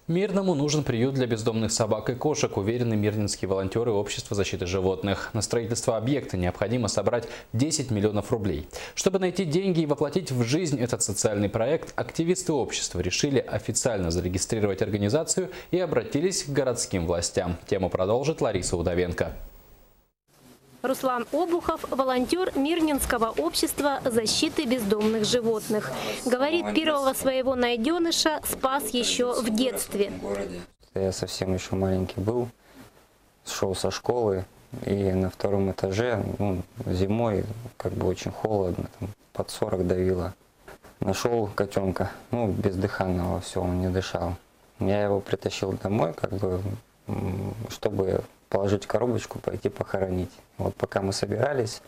Мирному нужен приют для бездомных собак и кошек, уверены мирнинские волонтеры Общества защиты животных. На строительство объекта необходимо собрать 10 миллионов рублей. Чтобы найти деньги и воплотить в жизнь этот социальный проект, активисты общества решили официально зарегистрировать организацию и обратились к городским властям. Тему продолжит Лариса Удовенко. Руслан Обухов – волонтер Мирнинского общества защиты бездомных животных. Говорит, первого своего найденыша спас еще в детстве. Я совсем еще маленький был, шел со школы, и на втором этаже зимой как бы очень холодно, там, под 40 давило. Нашел котенка, бездыханного, все, он не дышал. Я его притащил домой, как бы, чтобы положить в коробочку, пойти похоронить. Вот пока мы собирались,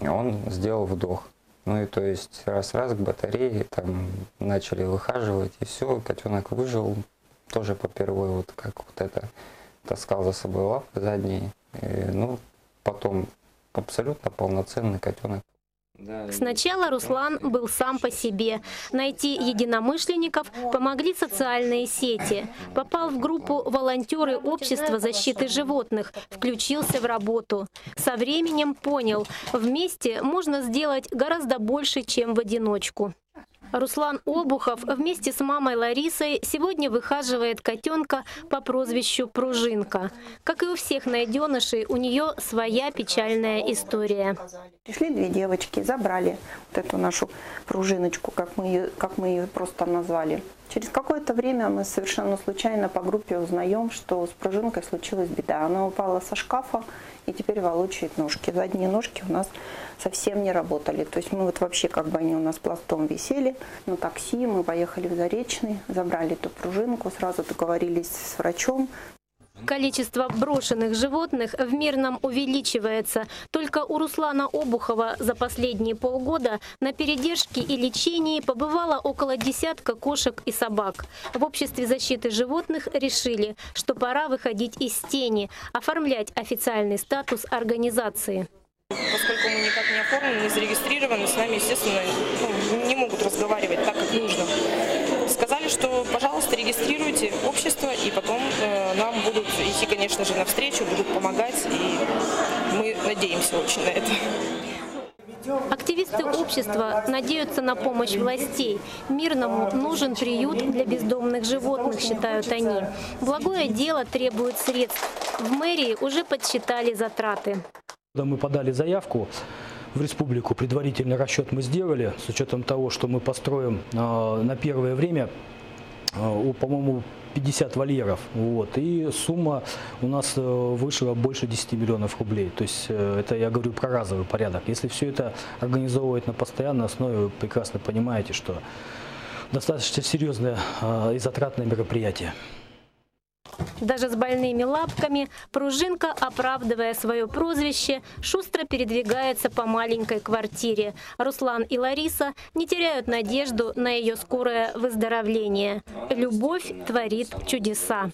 он сделал вдох. Ну и то есть раз-раз к батарее, там начали выхаживать, и все, котенок выжил. Тоже попервой, вот как вот это, таскал за собой лапы задние. И, потом абсолютно полноценный котенок. Сначала Руслан был сам по себе. Найти единомышленников помогли социальные сети. Попал в группу волонтеры Общества защиты животных, включился в работу. Со временем понял, вместе можно сделать гораздо больше, чем в одиночку. Руслан Обухов вместе с мамой Ларисой сегодня выхаживает котенка по прозвищу Пружинка. Как и у всех найденышей, у нее своя печальная история. Пришли две девочки, забрали вот эту нашу пружиночку, как мы ее просто назвали. Через какое-то время мы совершенно случайно по группе узнаем, что с Пружинкой случилась беда. Она упала со шкафа и теперь волочит ножки. Задние ножки у нас совсем не работали. То есть мы вот вообще как бы они у нас пластом висели. На такси мы поехали в Заречный, забрали эту Пружинку, сразу договорились с врачом. Количество брошенных животных в Мирном увеличивается. Только у Руслана Обухова за последние полгода на передержке и лечении побывало около десятка кошек и собак. В Обществе защиты животных решили, что пора выходить из тени, оформлять официальный статус организации. Поскольку мы никак не оформлены, не зарегистрированы, с нами, естественно, не могут разговаривать так, как нужно. Сказали, что, пожалуйста, регистрируйте общество, и потом нам будут идти, конечно же, навстречу, будут помогать, и мы надеемся очень на это. Активисты общества надеются на помощь властей. Мирному нужен приют для бездомных животных, считают они. Благое дело требует средств. В мэрии уже подсчитали затраты. Мы подали заявку в республику, предварительный расчет мы сделали, с учетом того, что мы построим на первое время, по-моему, 50 вольеров. Вот, и сумма у нас вышла больше 10 миллионов рублей. То есть это я говорю про разовый порядок. Если все это организовывать на постоянной основе, вы прекрасно понимаете, что достаточно серьезное и затратное мероприятие. Даже с больными лапками Пружинка, оправдывая свое прозвище, шустро передвигается по маленькой квартире. Руслан и Лариса не теряют надежду на ее скорое выздоровление. Любовь творит чудеса.